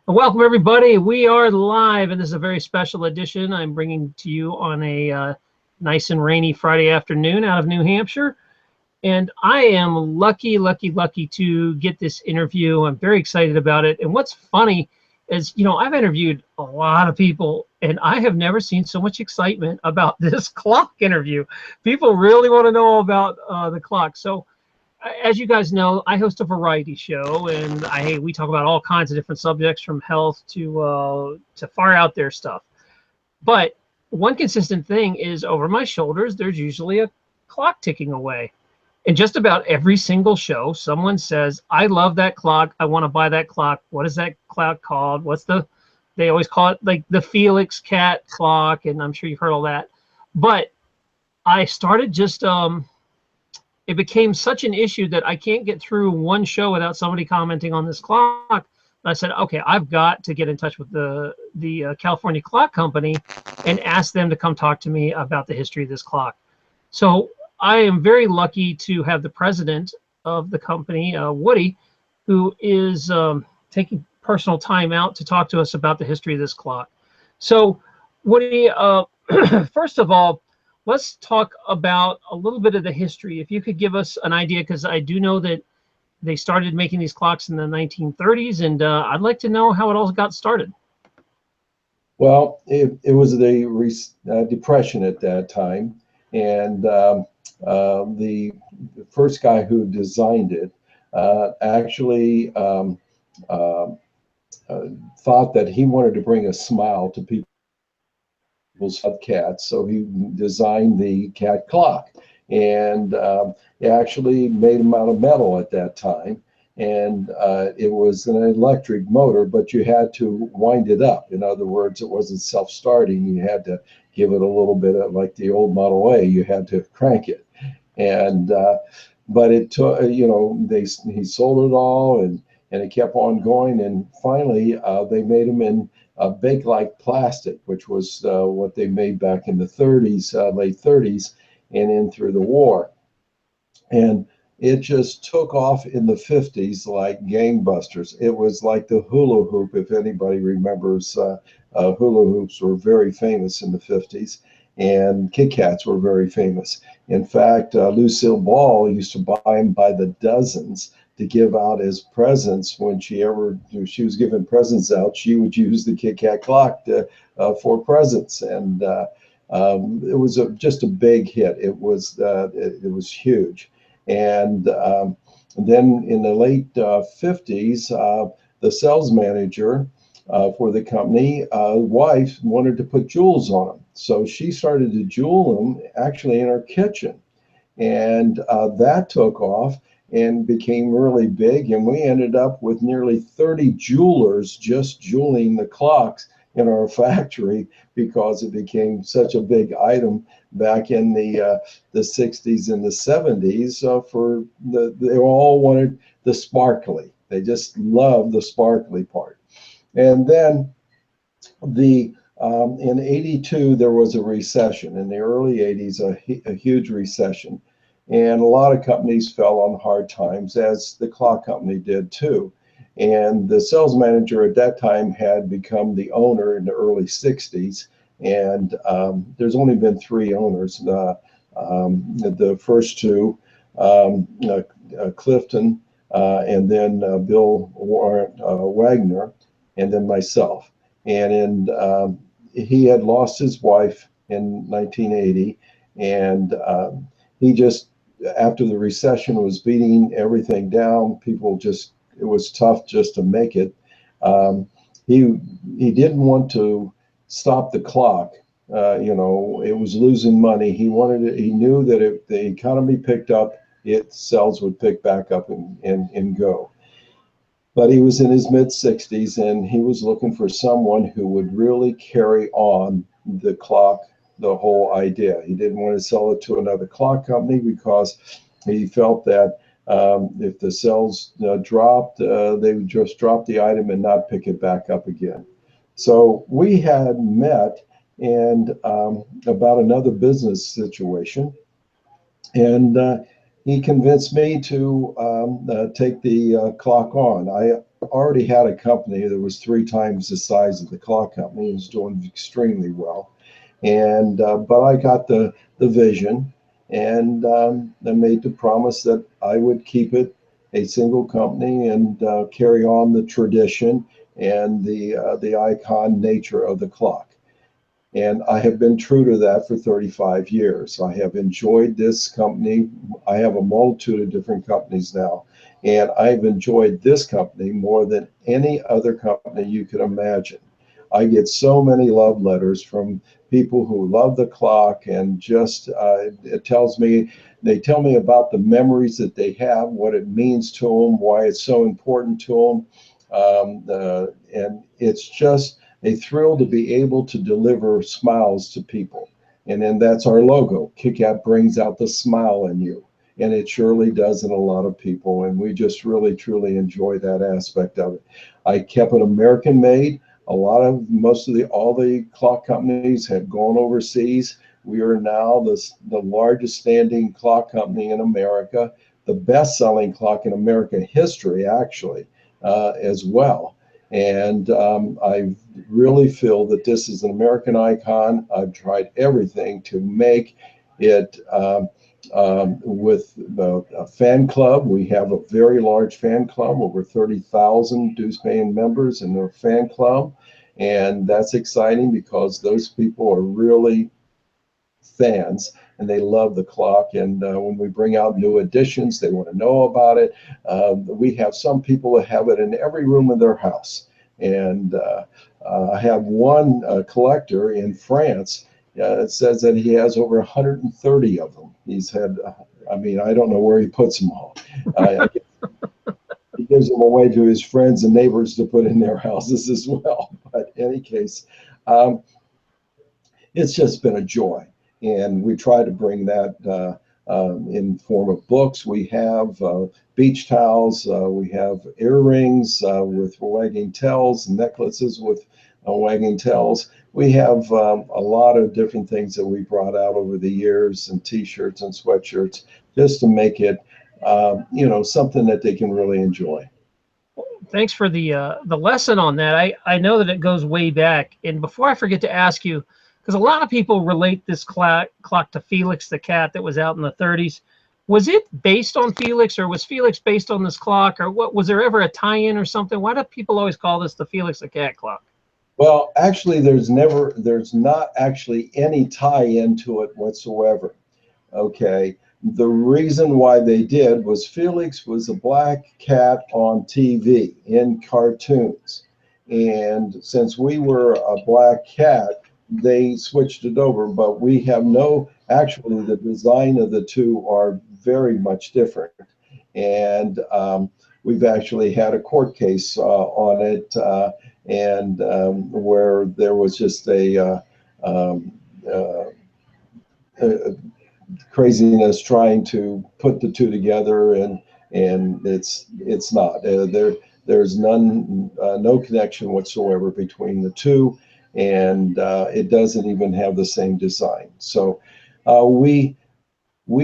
Welcome, everybody. We are live, and this is a very special edition I'm bringing to you on a nice and rainy Friday afternoon out of New Hampshire. And I am lucky to get this interview. I'm very excited about it. And what's funny is, I've interviewed a lot of people, and I have never seen so much excitement about this clock interview. People really want to know about the clock. So, as you guys know, I host a variety show, and we talk about all kinds of different subjects, from health to far out there stuff. But one consistent thing is, over my shoulders, there's usually a clock ticking away. And just about every single show, someone says, "I love that clock. I want to buy that clock. What is that clock called? They always call it like the Felix Cat Clock," and I'm sure you've heard all that. But I started just it became such an issue that I can't get through one show without somebody commenting on this clock. I said, okay, I've got to get in touch with the California Clock Company and ask them to come talk to me about the history of this clock. So I am very lucky to have the president of the company, Woody, who is taking personal time out to talk to us about the history of this clock. So Woody, first of all, let's talk about a little bit of the history. If you could give us an idea, because I do know that they started making these clocks in the 1930s, and I'd like to know how it all got started. Well, it was the Depression at that time, and the first guy who designed it actually thought that he wanted to bring a smile to people. Of cats, so he designed the cat clock, and he actually made them out of metal at that time, and it was an electric motor, but you had to wind it up. In other words, it wasn't self-starting. You had to give it a little bit of, like the old Model A, you had to crank it. And but it took, he sold it all, and it kept on going, and finally they made them in bake-like plastic, which was what they made back in the 30s, late 30s, and in through the war. And it just took off in the 50s like gangbusters. It was like the hula hoop, if anybody remembers. Hula hoops were very famous in the 50s, and Kit-Kats were very famous. In fact, Lucille Ball used to buy them by the dozens to give out as presents. When she was giving presents out, she would use the Kit-Cat Klock for presents, and it was just a big hit. It was huge, and then in the late 50s, the sales manager for the company wife wanted to put jewels on them, so she started to jewel them actually in her kitchen, and that took off and became really big, and we ended up with nearly 30 jewelers just jeweling the clocks in our factory because it became such a big item back in the 60s and the 70s. They all wanted the sparkly. They just loved the sparkly part. And then in '82 there was a recession. In the early '80s, a huge recession. And a lot of companies fell on hard times, as the clock company did too. And the sales manager at that time had become the owner in the early 60s. And there's only been 3 owners. The first 2, Clifton, and then Bill Wagner, and then myself. And he had lost his wife in 1980, and he just, after the recession was beating everything down, it was tough just to make it. He didn't want to stop the clock. It was losing money. He knew that if the economy picked up, its sales would pick back up and go. But he was in his mid-60s, and he was looking for someone who would really carry on the clock, the whole idea. He didn't want to sell it to another clock company because he felt that if the sales dropped, they would just drop the item and not pick it back up again. So we had met and about another business situation, and he convinced me to take the clock on. already had a company that was 3 times the size of the clock company. It was doing extremely well. And but I got the vision, and I made the promise that I would keep it a single company and carry on the tradition and the icon nature of the clock. And I have been true to that for 35 years. I have enjoyed this company. I have a multitude of different companies now, and I've enjoyed this company more than any other company you could imagine. I get so many love letters from people who love the clock, and just it tells me, they tell me about the memories that they have, what it means to them, why it's so important to them, and it's just a thrill to be able to deliver smiles to people. And then that's our logo. Kit-Cat brings out the smile in you. And it surely does in a lot of people. And we just really, truly enjoy that aspect of it. I kept it American made. All the clock companies have gone overseas. We are now the largest standing clock company in America, the best selling clock in American history, actually, as well. And I really feel that this is an American icon. I've tried everything to make it with a fan club. We have a very large fan club, over 30,000 dues-paying members in their fan club. And that's exciting because those people are really fans and they love the clock. And when we bring out new editions, they want to know about it. We have some people that have it in every room of their house. And I have one collector in France. It says that he has over 130 of them. He's had, I mean, I don't know where he puts them all. He gives them away to his friends and neighbors to put in their houses as well. But in any case, it's just been a joy. And we try to bring that in form of books. We have beach towels. We have earrings with wagging tails, necklaces with wagging tails. We have a lot of different things that we brought out over the years, and T-shirts and sweatshirts, just to make it, something that they can really enjoy. Thanks for the lesson on that. I know that it goes way back. And before I forget to ask you, because a lot of people relate this clock to Felix the Cat that was out in the 30s. Was it based on Felix, or was Felix based on this clock, or what? Was there ever a tie-in or something? Why do people always call this the Felix the Cat Clock? Well, actually, there's not actually any tie-in to it whatsoever. Okay. The reason why they did was Felix was a black cat on TV in cartoons. And since we were a black cat, they switched it over. But we have actually, the design of the two are very much different. And we've actually had a court case on it, and where there was just a craziness trying to put the two together, and it's not there's no connection whatsoever between the two, and it doesn't even have the same design. So we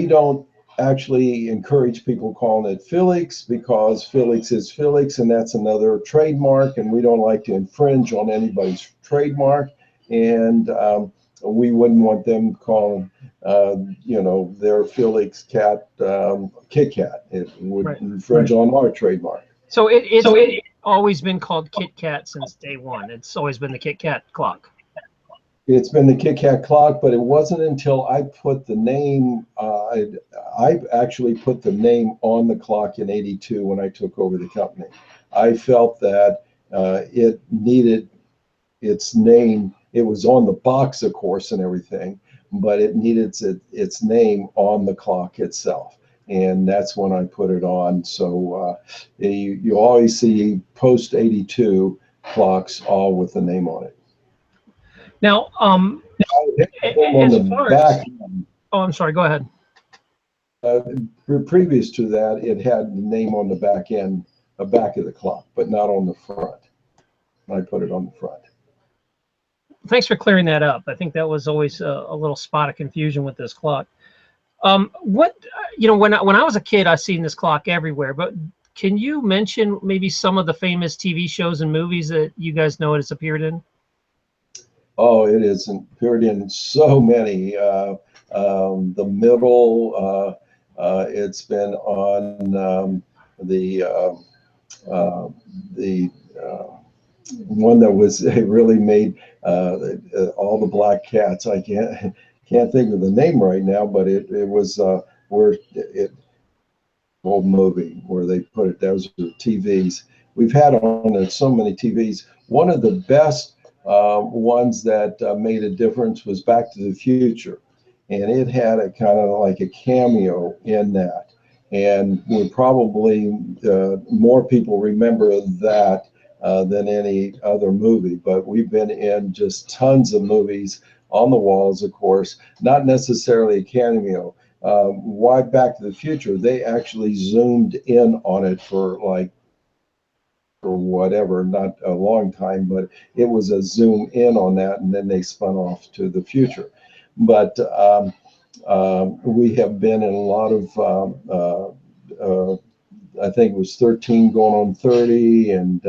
don't actually encourage people calling it Felix, because Felix is Felix, and that's another trademark, and we don't like to infringe on anybody's trademark. And we wouldn't want them calling, their Felix Cat Kit-Cat. It would infringe on our trademark. So it's always been called Kit-Cat since day one. It's always been the Kit-Cat Clock. It's been the Kit-Cat Klock, but it wasn't until I put the name, I actually put the name on the clock in '82 when I took over the company. I felt that it needed its name. It was on the box, of course, and everything, but it needed its name on the clock itself. And that's when I put it on. So you always see post '82 clocks all with the name on it. Now, as far as, oh, I'm sorry, go ahead. Previous to that, it had the name on the back end, the back of the clock, but not on the front. I put it on the front. Thanks for clearing that up. I think that was always a little spot of confusion with this clock. When I was a kid, I seen this clock everywhere, but can you mention maybe some of the famous TV shows and movies that you guys know it has appeared in? Oh, it has appeared in so many. The Middle. It's been on the the one that was really made all the black cats. I can't think of the name right now, but it was where it old movie where they put it. Those are TVs. We've had on so many TVs. One of the best ones that made a difference was Back to the Future, and it had a kind of like a cameo in that. And we probably more people remember that than any other movie. But we've been in just tons of movies on the walls, of course, not necessarily a cameo. Why Back to the Future? They actually zoomed in on it for like, or whatever, not a long time, but it was a zoom in on that, and then they spun off to the future. But we have been in a lot of, I think it was 13 going on 30, and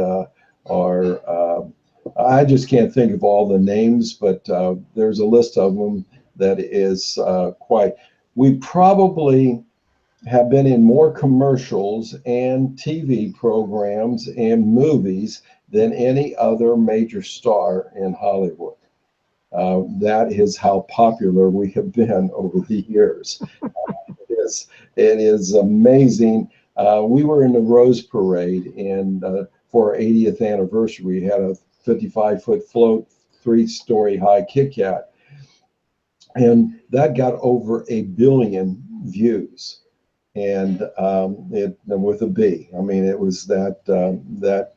I just can't think of all the names, but there's a list of them that is quite. We probably have been in more commercials and TV programs and movies than any other major star in Hollywood. That is how popular we have been over the years. It is amazing. We were in the Rose Parade, and for our 80th anniversary, we had a 55-foot float, 3-story high Kit-Cat, and that got over 1 billion views. And it with a B. I mean, it was that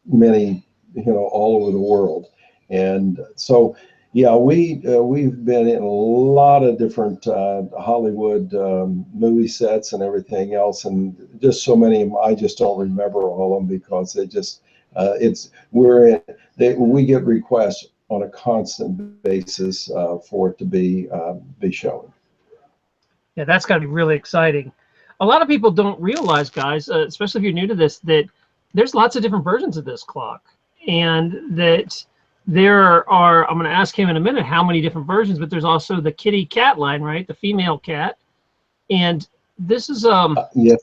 many, all over the world. And so, yeah, we've been in a lot of different Hollywood movie sets and everything else, and just so many of them, I just don't remember all of them because they just we get requests on a constant basis for it to be shown. Yeah, that's got to be really exciting. A lot of people don't realize, guys, especially if you're new to this, that there's lots of different versions of this clock, and that there are. I'm going to ask him in a minute how many different versions, but there's also the kitty cat line, right? The female cat, and this is Yes.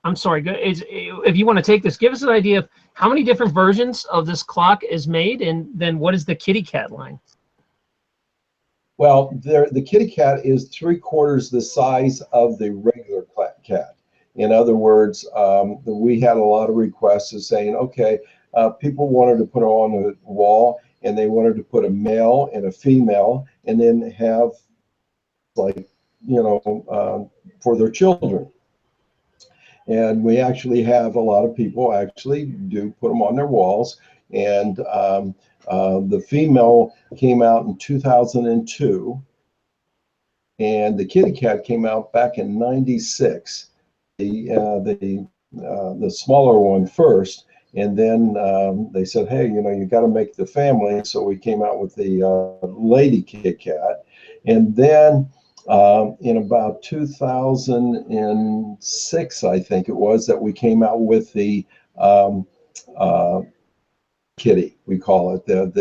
I'm sorry. If you want to take this, give us an idea of how many different versions of this clock is made, and then what is the kitty cat line? Well, the kitty cat is 3/4 the size of the regular cat. In other words, we had a lot of requests of saying, okay, people wanted to put on the wall, and they wanted to put a male and a female, and then have like, for their children. And we actually have a lot of people actually do put them on their walls. And the female came out in 2002, and the kitty cat came out back in '96. The smaller one first, and then they said, hey, you got to make the family. So we came out with the lady Kit Kat, and then in about 2006, I think it was, that we came out with the kitty, we call it, the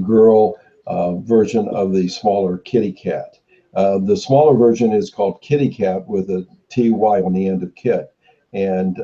girl version of the smaller kitty cat. The smaller version is called Kitty Cat with a TY on the end of kit. And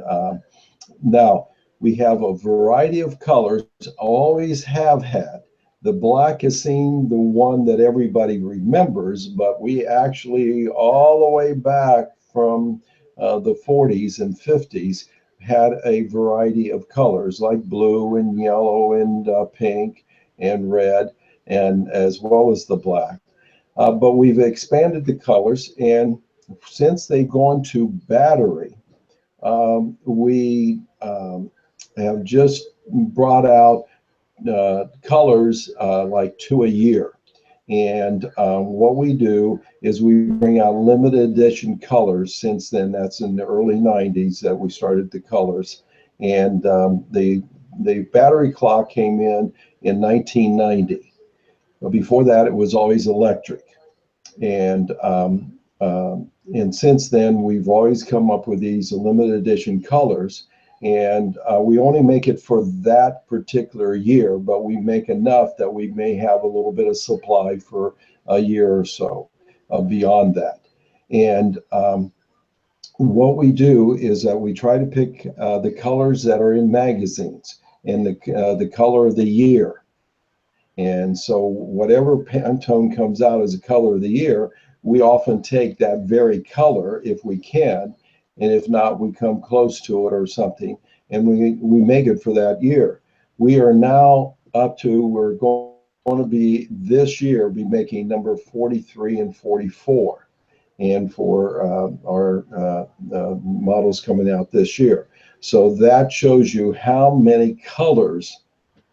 now we have a variety of colors, always have had. The black is seen the one that everybody remembers, but we actually, all the way back from the 40s and 50s, had a variety of colors like blue and yellow and pink and red, and as well as the black. But we've expanded the colors, and since they've gone to battery, we have just brought out colors like 2 a year. And what we do is we bring out limited edition colors. Since then, that's in the early '90s that we started the colors. And the battery clock came in 1990. But before that, it was always electric. And and since then, we've always come up with these limited edition colors. And we only make it for that particular year, but we make enough that we may have a little bit of supply for a year or so beyond that. And what we do is that we try to pick the colors that are in magazines and the color of the year. And so whatever Pantone comes out as a color of the year, we often take that very color if we can, and if not, we come close to it or something, and we make it for that year. We are now up to, we're going to be this year be making number 43 and 44, and for our models coming out this year. So that shows you how many colors,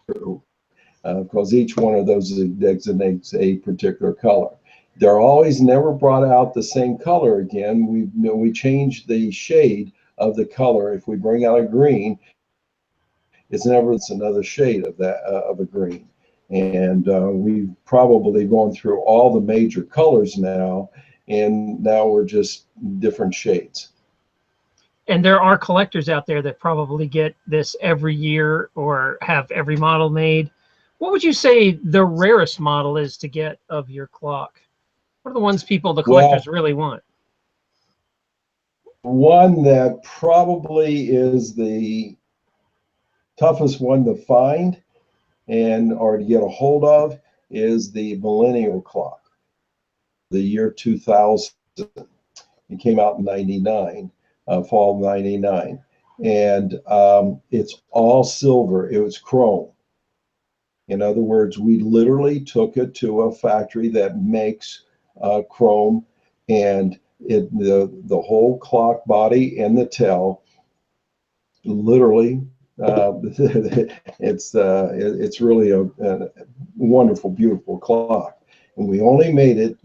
because each one of those designates a particular color. They're always never brought out the same color again. We change the shade of the color. If we bring out a green, it's another shade of that of a green. And we've probably gone through all the major colors now, and now we're just different shades. And there are collectors out there that probably get this every year or have every model made. What would you say the rarest model is to get of your clock? What are the ones the collectors really want? One that probably is the toughest one to find or to get a hold of is the Millennial clock, the year 2000. It came out in 99, fall of 99. And it's all silver. It was chrome. In other words, we literally took it to a factory that makes chrome, and the whole clock body and the tail, literally, it's really a wonderful, beautiful clock. And we only made it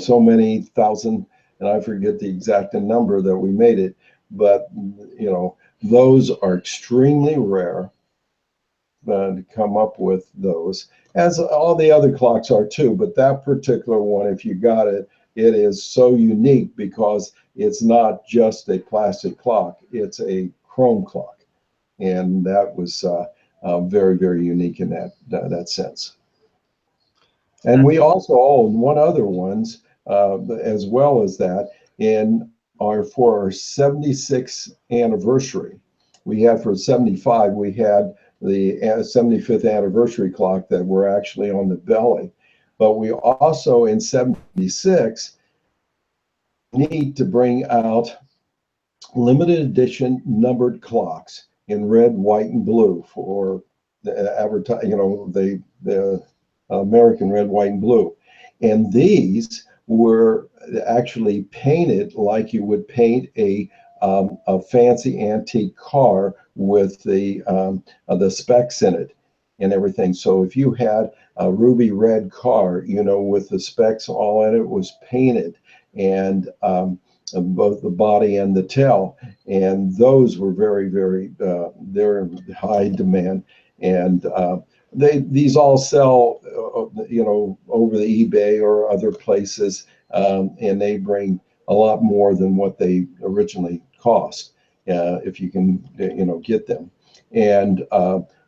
so many thousand, and I forget the exact number that we made it, but those are extremely rare. To come up with those, as all the other clocks are too, but that particular one, if you got it, it is so unique because it's not just a plastic clock, it's a chrome clock, and that was very, very unique in that sense. And we also own one other ones as well as that for our 76th anniversary. We had for 75, we had the 75th anniversary clock that were actually on the belly. But we also, in 76, need to bring out limited edition numbered clocks in red, white, and blue for the the American red, white, and blue. And these were actually painted like you would paint a fancy antique car with the specs in it and everything. So if you had a ruby red car, with the specs all in it, was painted, and both the body and the tail, and those were very, very they're in high demand, and these all sell over the eBay or other places, and they bring a lot more than what they originally cost if you can get them. And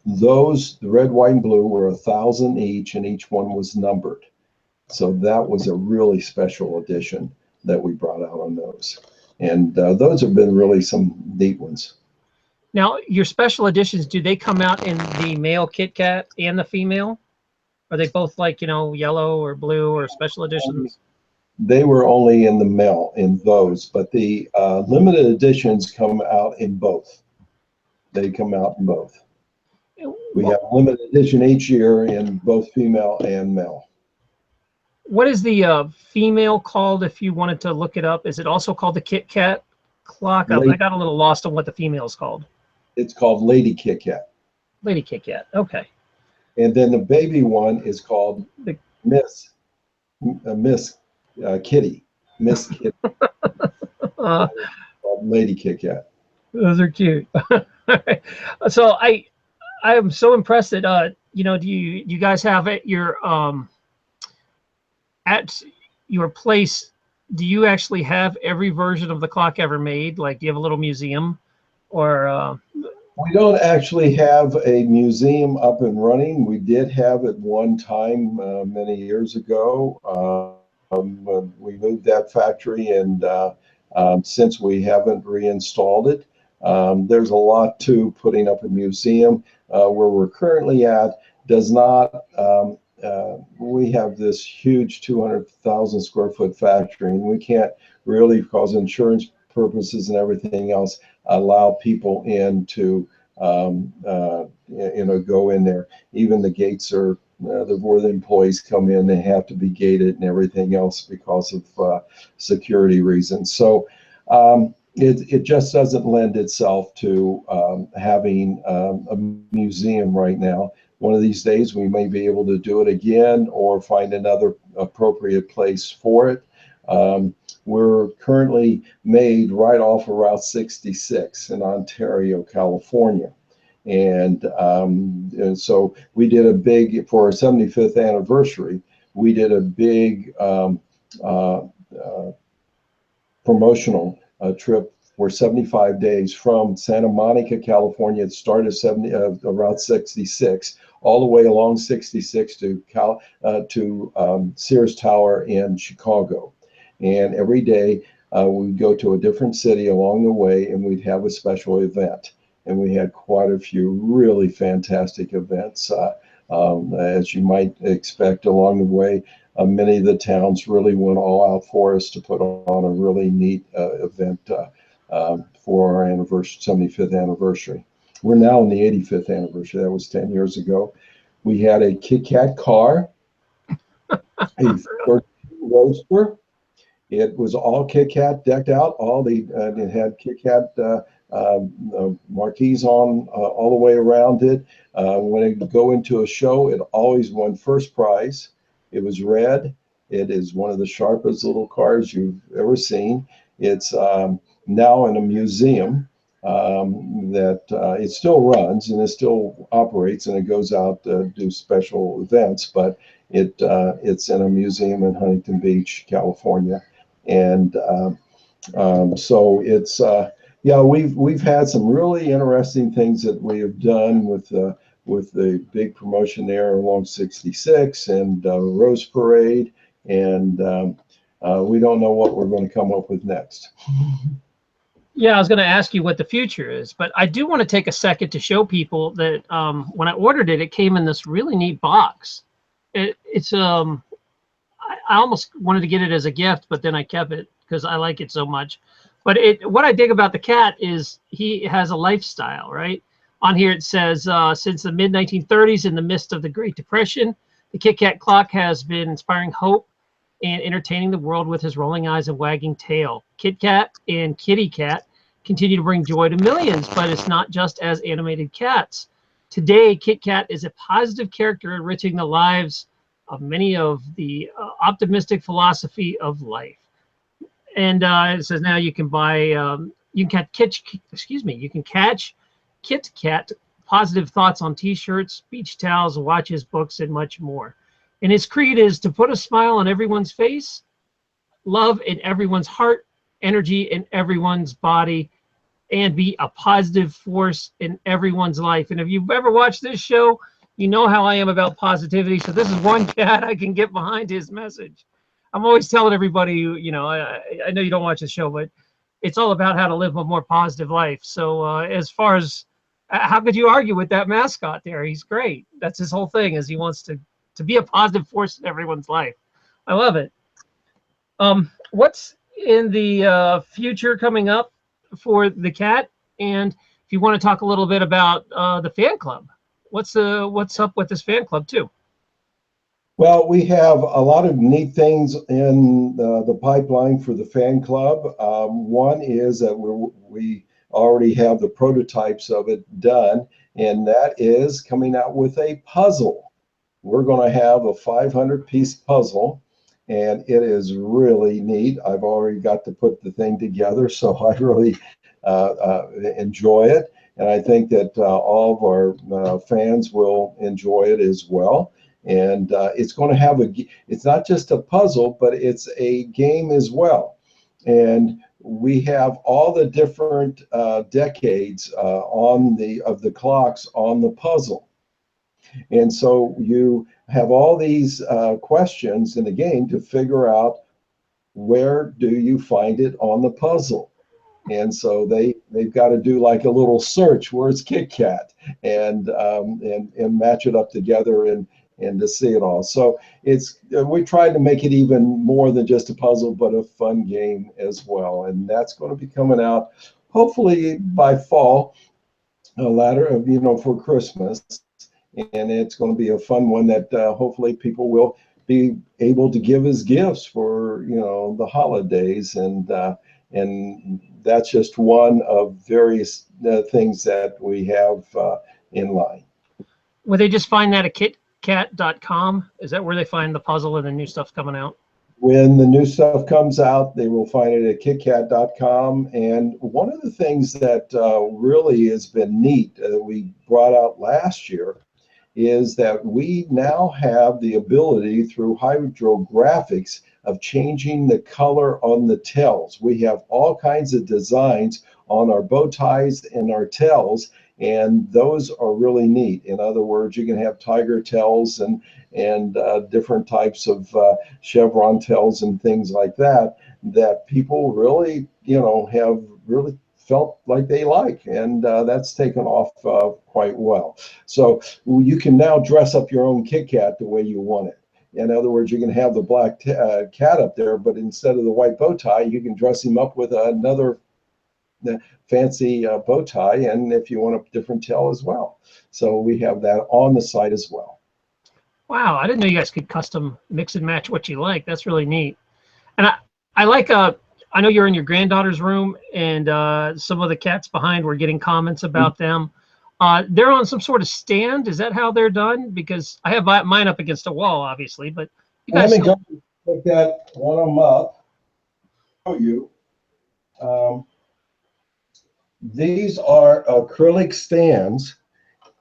those, the red, white, and blue, were 1,000 each, and each one was numbered. So that was a really special edition that we brought out on those, and those have been really some neat ones. Now, your special editions, do they come out in the male Kit-Cat and the female? Are they both like yellow or blue or special editions? They were only in the male in those, but the limited editions come out in both. They come out in both. We have limited edition each year in both female and male. What is the female called, if you wanted to look it up? Is it also called the Kit-Cat Clock? I got a little lost on what the female is called. It's called Lady Kit-Cat. Lady Kit-Cat, okay. And then the baby one is called Miss Kitty. Miss Kitty. Called Lady Kit-Cat. Those are cute. So I am so impressed that do you guys have at your place do you actually have every version of the clock ever made? Like, do you have a little museum, or? We don't actually have a museum up and running. We did have it one time many years ago. When we moved that factory, and since we haven't reinstalled it, there's a lot to putting up a museum. Where we're currently at does not. We have this huge 200,000 square foot factory, and we can't really, because insurance purposes and everything else, allow people in to go in there. Even the gates are where the employees come in, they have to be gated and everything else because of security reasons. So it just doesn't lend itself to having a museum right now. One of these days we may be able to do it again or find another appropriate place for it. We're currently made right off of Route 66 in Ontario, California. And so we did a big, for our 75th anniversary, we did a big promotional trip for 75 days from Santa Monica, California. It started Route 66, all the way along 66 to Sears Tower in Chicago. And every day we'd go to a different city along the way, and we'd have a special event. And we had quite a few really fantastic events, as you might expect along the way. Many of the towns really went all out for us to put on a really neat event for our 75th anniversary. We're now in the 85th anniversary. That was 10 years ago. We had a Kit-Cat car, a roaster. It was all Kit-Cat decked out. It had Kit-Cat marquees on all the way around it. When it would go into a show, it always won first prize. It was red. It is one of the sharpest little cars you've ever seen. It's now in a museum that it still runs and it still operates, and it goes out to do special events, but it's in a museum in Huntington Beach, California. And so it's we've had some really interesting things that we have done with the big promotion there along 66 and Rose Parade, and we don't know what we're going to come up with next. Yeah, I was going to ask you what the future is, but I do want to take a second to show people that when I ordered it, it came in this really neat box. I almost wanted to get it as a gift, but then I kept it because I like it so much. But what I dig about the cat is he has a lifestyle, right? On here it says, since the mid-1930s, in the midst of the Great Depression, the Kit-Cat Klock has been inspiring hope and entertaining the world with his rolling eyes and wagging tail. Kit-Cat and Kitty Cat continue to bring joy to millions, but it's not just as animated cats. Today, Kit-Cat is a positive character enriching the lives of many of the optimistic philosophy of life. And it says now you can buy, you can catch Kit-Cat positive thoughts on T-shirts, beach towels, watches, books, and much more. And his creed is to put a smile on everyone's face, love in everyone's heart, energy in everyone's body, and be a positive force in everyone's life. And if you've ever watched this show, you know how I am about positivity. So this is one cat I can get behind his message. I'm always telling everybody, you know, I know you don't watch the show, but it's all about how to live a more positive life. So as far as how could you argue with that mascot there? He's great. That's his whole thing, is he wants to be a positive force in everyone's life. I love it. What's in the future coming up for the cat? And if you want to talk a little bit about the fan club, what's up with this fan club too? Well, we have a lot of neat things in the pipeline for the fan club. One is that we already have the prototypes of it done, and that is coming out with a puzzle. We're going to have a 500-piece puzzle, and it is really neat. I've already got to put the thing together, so I really enjoy it, and I think that all of our fans will enjoy it as well. And it's going to have it's not just a puzzle, but it's a game as well. And we have all the different decades of the clocks on the puzzle. And so you have all these questions in the game to figure out, where do you find it on the puzzle? And so they've got to do like a little search, where's Kit-Cat, and match it up together and to see it all. So we tried to make it even more than just a puzzle, but a fun game as well. And that's going to be coming out hopefully by fall, for Christmas. And it's going to be a fun one that hopefully people will be able to give as gifts for the holidays, and that's just one of various things that we have in line. Will they just find that at kitcat.com? Is that where they find the puzzle and the new stuff's coming out? When the new stuff comes out, they will find it at kitcat.com. And one of the things that really has been neat that we brought out last year is that we now have the ability through hydrographics of changing the color on the tails. We have all kinds of designs on our bow ties and our tails, and those are really neat. In other words, you can have tiger tails and different types of chevron tails and things like that people really have really felt like they like, and that's taken off quite well. So you can now dress up your own Kit-Cat the way you want it. In other words, you can have the black cat up there, but instead of the white bow tie, you can dress him up with another fancy bow tie, and if you want a different tail as well. So we have that on the site as well. Wow, I didn't know you guys could custom mix and match what you like. That's really neat. And I like I know you're in your granddaughter's room, and some of the cats behind were getting comments about them. They're on some sort of stand. Is that how they're done? Because I have mine up against a wall, obviously, but you guys. Let me go pick that one of them up. Show you. These are acrylic stands,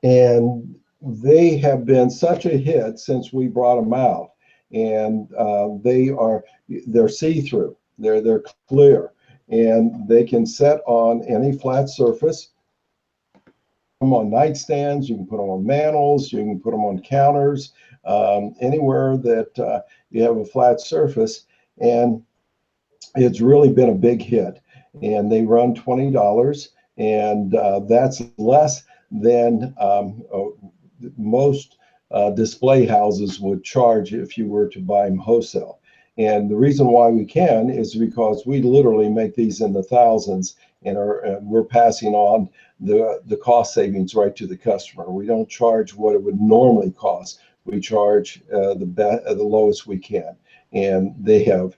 and they have been such a hit since we brought them out. And they're see-through. They're clear, and they can set on any flat surface. Put them on nightstands. You can put them on mantles. You can put them on counters. Anywhere that you have a flat surface, and it's really been a big hit. And they run $20, and that's less than most display houses would charge if you were to buy them wholesale. And the reason why we can is because we literally make these in the thousands, and we're passing on the cost savings right to the customer. We don't charge what it would normally cost. We charge the lowest we can, and they have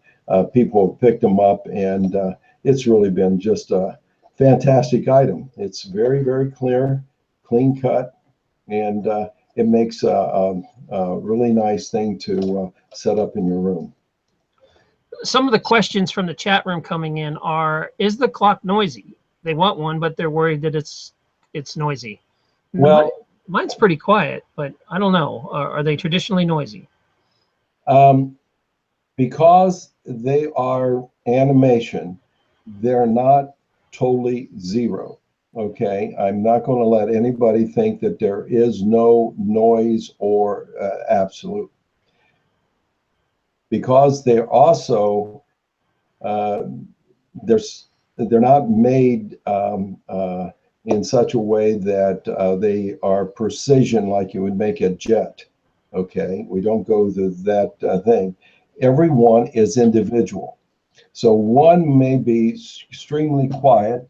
people have picked them up, and it's really been just a fantastic item. It's very, very clear, clean cut, and it makes a really nice thing to set up in your room. Some of the questions from the chat room coming in are, is the clock noisy? They want one, but they're worried that it's noisy. Well, mine's pretty quiet, but I don't know. Are they traditionally noisy? Because they are animation, they're not totally zero. Okay, I'm not going to let anybody think that there is no noise or absolute. Because they're also they're not made in such a way that they are precision like you would make a jet. Okay, we don't go to that thing. Every one is individual. So one may be extremely quiet,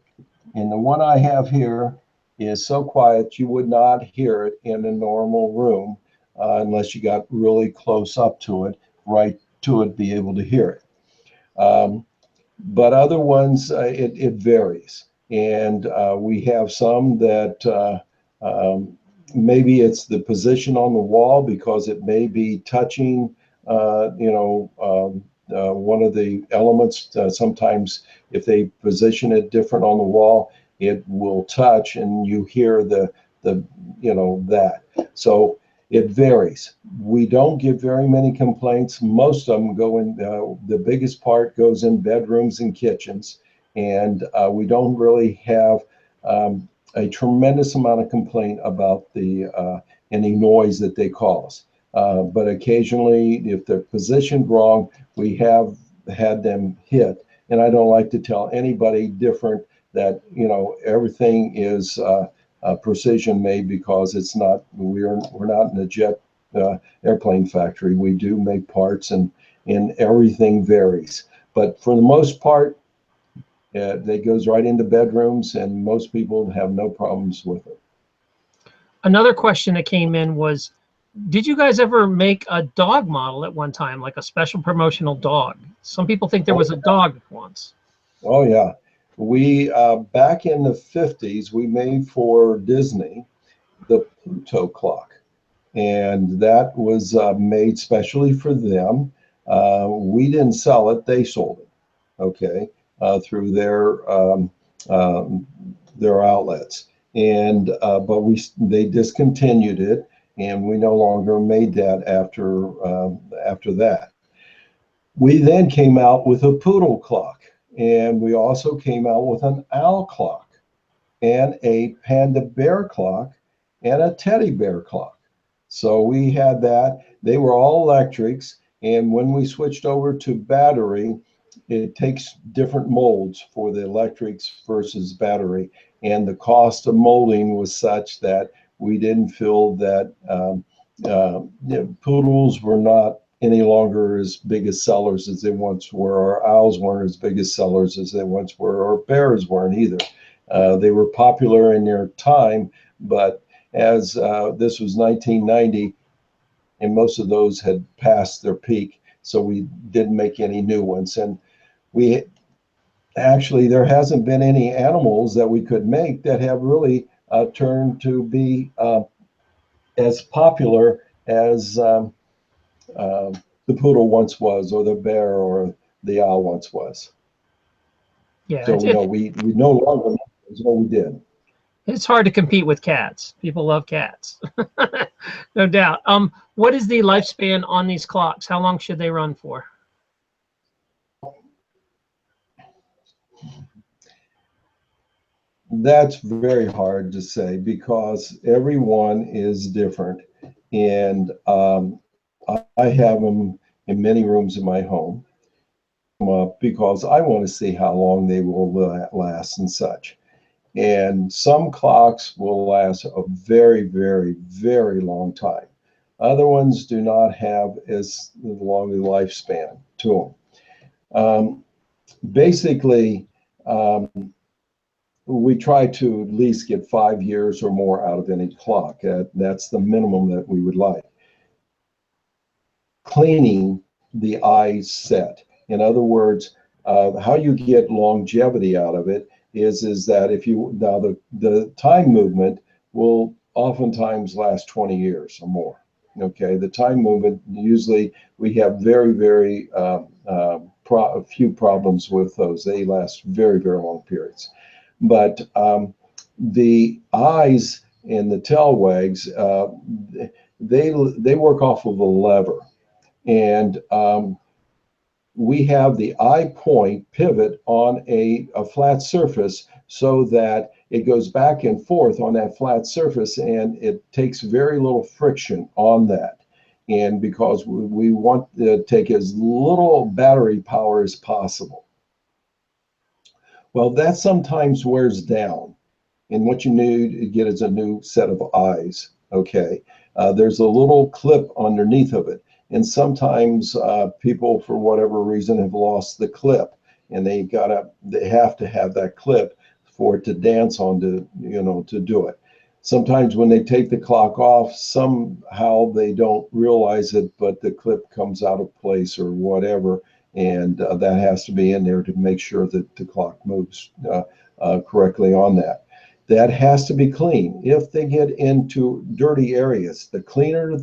and the one I have here is so quiet you would not hear it in a normal room unless you got really close up to it, right to it, be able to hear it. But other ones, it varies. And we have some that maybe it's the position on the wall, because it may be touching, one of the elements. Sometimes if they position it different on the wall, it will touch, and you hear that. So It varies. We don't get very many complaints. Most of them go in, the biggest part goes in bedrooms and kitchens. And we don't really have a tremendous amount of complaint about the any noise that they cause. But occasionally, if they're positioned wrong, we have had them hit. And I don't like to tell anybody different that, you know, everything is precision made, because it's not. We're not in a jet airplane factory. We do make parts, and everything varies. But for the most part, that goes right into bedrooms, and most people have no problems with it. Another question that came in was, did you guys ever make a dog model at one time, like a special promotional dog? Some people think there was a dog once. Oh yeah, we back in the 50s, we made for Disney the Poodle Clock, and that was made specially for them. We didn't sell it; they sold it. Okay, through their outlets, and but they discontinued it, and we no longer made that after that. We then came out with a Poodle Clock, and we also came out with an owl clock, and a panda bear clock, and a teddy bear clock. So we had that. They were all electrics, and when we switched over to battery, it takes different molds for the electrics versus battery, and the cost of molding was such that we didn't feel that poodles were not any longer as big as sellers as they once were, or owls weren't as big as sellers as they once were, or bears weren't either. They were popular in their time, but as this was 1990, and most of those had passed their peak, so we didn't make any new ones. And we actually, there hasn't been any animals that we could make that have really turned to be as popular as the poodle once was, or the bear, or the owl once was. Yeah, So no, we no longer as what we did. it's hard to compete with cats. People love cats, no doubt. What is the lifespan on these clocks? How long should they run for? That's very hard to say, because everyone is different, and I have them in many rooms in my home because I want to see how long they will last and such. And some clocks will last a very, very, very long time. Other ones do not have as long a lifespan to them. Basically, we try to at least get 5 years or more out of any clock. That's the minimum that we would like. Cleaning the eye set. In other words, how you get longevity out of it is that if you, now the time movement will oftentimes last 20 years or more. Okay, the time movement, usually we have very, very few problems with those. They last very, very long periods. But the eyes and the tail wags, they work off of a lever, and we have the eye point pivot on a flat surface, so that it goes back and forth on that flat surface, and it takes very little friction on that. And because we want to take as little battery power as possible. Well, that sometimes wears down, and what you need to get is a new set of eyes. Okay, there's a little clip underneath of it, and sometimes people, for whatever reason, have lost the clip, and they have to have that clip for it to dance on, to, you know, to do it. Sometimes when they take the clock off, somehow they don't realize it, but the clip comes out of place or whatever, and that has to be in there to make sure that the clock moves correctly on that. That has to be clean. If they get into dirty areas, the cleaner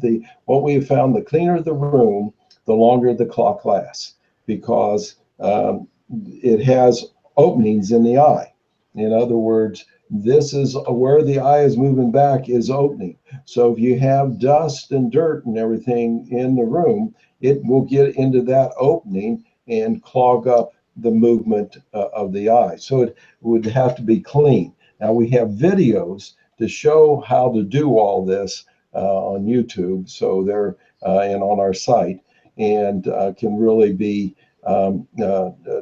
what we have found, the cleaner the room, the longer the clock lasts, because it has openings in the eye. In other words, this is where the eye is moving back, is opening. So if you have dust and dirt and everything in the room, it will get into that opening and clog up the movement of the eye. So it would have to be clean. Now we have videos to show how to do all this on YouTube. So they're and on our site, and can really be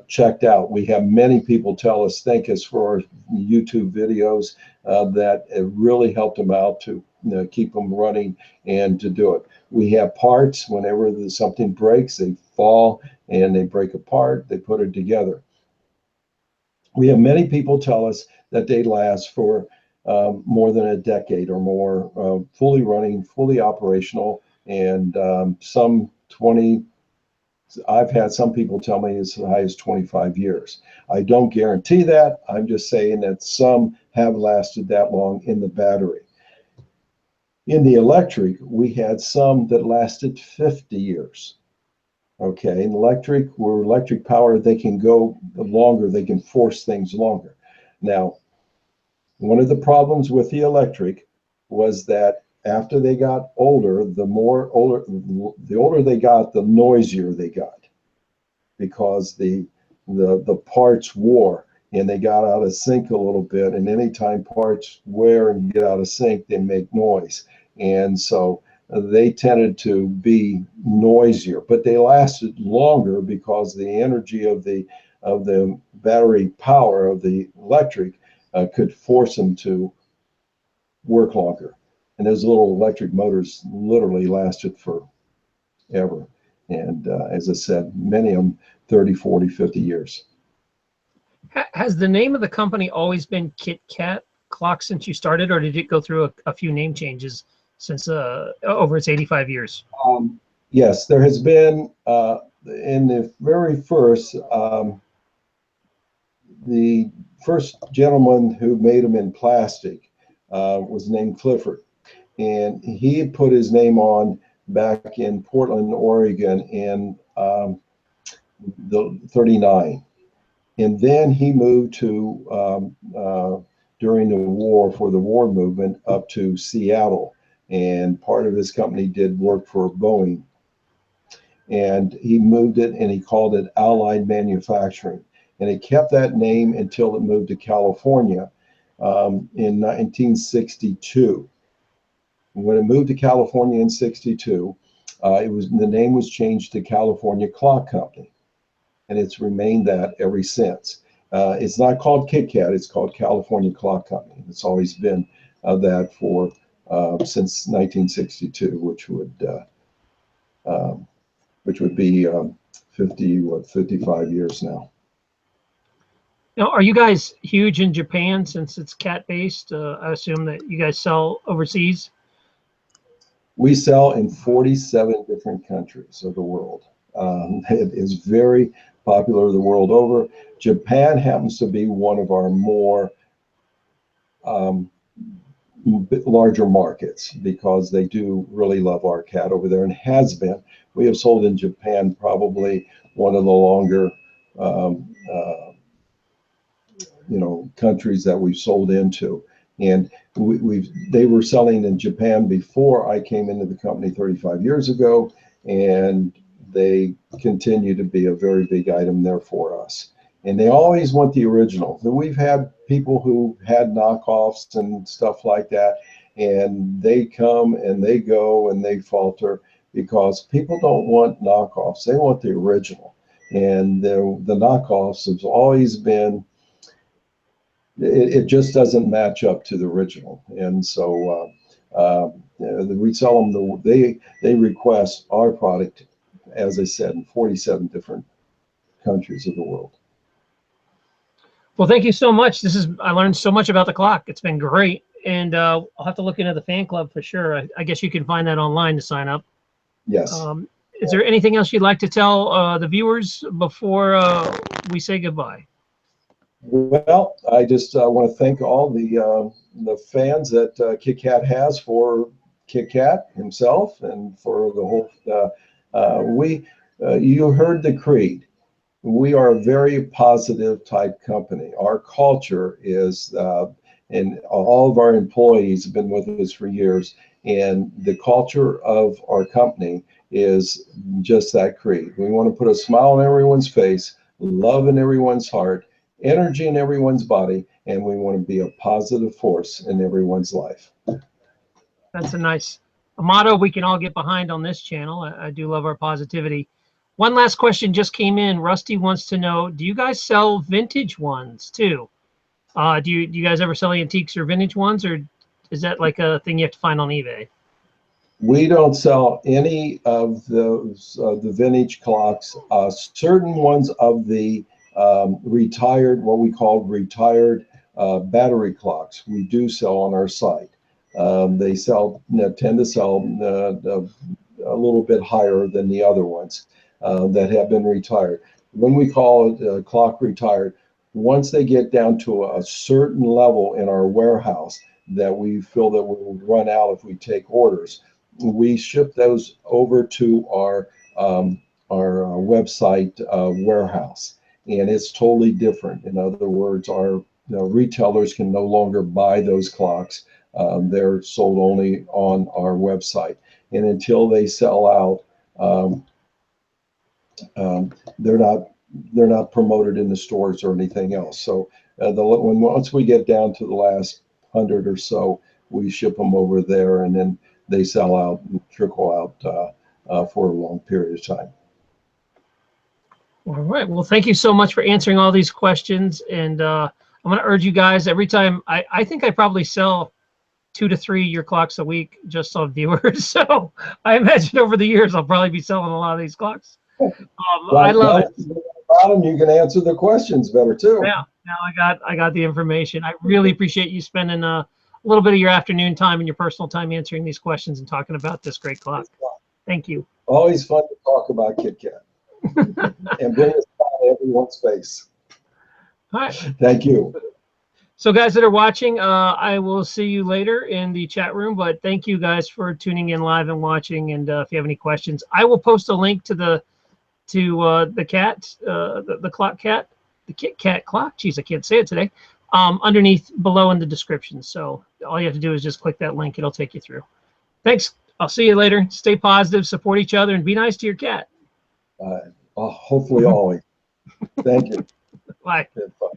checked out. We have many people tell us thank us for our YouTube videos that it really helped them out to keep them running and to do it. We have parts. Whenever something breaks, they fall and they break apart, they put it together. We have many people tell us that they last for more than a decade or more, fully running, fully operational, and some 20. I've had some people tell me as high as 25 years. I don't guarantee that. I'm just saying that some have lasted that long in the battery. In the electric, we had some that lasted 50 years. Okay, in electric, where electric power, they can go longer, they can force things longer. Now, one of the problems with the electric was that after they got older, the older they got, the noisier they got, because the parts wore and they got out of sync a little bit. And anytime parts wear and get out of sync, they make noise. And so they tended to be noisier, but they lasted longer because the energy of the battery power of the electric could force them to work longer. And those little electric motors literally lasted forever. And as I said, many of them 30, 40, 50 years. Has the name of the company always been Kit-Cat Klock since you started, or did it go through a few name changes since over its 85 years? Yes, there has been, in the very first, the first gentleman who made them in plastic was named Clifford. And he had put his name on back in Portland, Oregon in the 39. And then he moved to, during the war, for the war movement, up to Seattle. And part of his company did work for Boeing. And he moved it and he called it Allied Manufacturing. And he kept that name until it moved to California in 1962. When it moved to California in 62, the name was changed to California Clock Company. And it's remained that ever since. It's not called Kit-Cat, it's called California Clock Company. It's always been that for since 1962, which would be 55 years now. Now, are you guys huge in Japan since it's cat-based? I assume that you guys sell overseas. We sell in 47 different countries of the world. It is very popular the world over. Japan happens to be one of our more larger markets because they do really love our cat over there, and has been. We have sold in Japan probably one of the longer countries that we've sold into. And they were selling in Japan before I came into the company 35 years ago, and they continue to be a very big item there for us. And they always want the original. We've had people who had knockoffs and stuff like that, and they come and they go and they falter because people don't want knockoffs. They want the original. And the knockoffs has always been, it just doesn't match up to the original. And so we sell them, they request our product, as I said, in 47 different countries of the world. Well, thank you so much. I learned so much about the clock. It's been great. And I'll have to look into the fan club for sure. I guess you can find that online to sign up. Yes. Is there anything else you'd like to tell the viewers before we say goodbye? Well, I just want to thank all the fans that Kit-Cat has for Kit-Cat himself and for the whole. You heard the creed. We are a very positive type company. Our culture is and all of our employees have been with us for years. And the culture of our company is just that creed. We want to put a smile on everyone's face, love in everyone's heart, energy in everyone's body, and we want to be a positive force in everyone's life. That's a motto we can all get behind on this channel. I do love our positivity. One last question just came in. Rusty wants to know, do you guys sell vintage ones too? Do you guys ever sell antiques or vintage ones, or is that like a thing you have to find on eBay? We don't sell any of those the vintage clocks. Certain ones of the retired, what we call retired battery clocks, we do sell on our site. They tend to sell a little bit higher than the other ones that have been retired. When we call it clock retired, once they get down to a certain level in our warehouse that we feel that we will run out if we take orders, we ship those over to our website warehouse, and it's totally different. In other words, our retailers can no longer buy those clocks. They're sold only on our website, and until they sell out, they're not promoted in the stores or anything else. So once we get down to the last 100 or so, we ship them over there, and then they sell out and trickle out for a long period of time. All right. Well, thank you so much for answering all these questions. And I'm going to urge you guys every time. I think I probably sell 2 to 3 your clocks a week just on viewers. So I imagine over the years I'll probably be selling a lot of these clocks. I love it. Bottom, you can answer the questions better too. Yeah. Now I got the information. I really appreciate you spending a little bit of your afternoon time and your personal time answering these questions and talking about this great clock. Thank you. Always fun to talk about Kit-Cat and bring us down everyone's face. All right. Thank you. So guys that are watching, I will see you later in the chat room, but thank you guys for tuning in live and watching. And if you have any questions, I will post a link to the cat, the clock cat, the Kit-Cat Klock. Geez, I can't say it today. Underneath below in the description. So all you have to do is just click that link. It'll take you through. Thanks. I'll see you later. Stay positive, support each other, and be nice to your cat. Hopefully always. Thank you. Bye. Bye.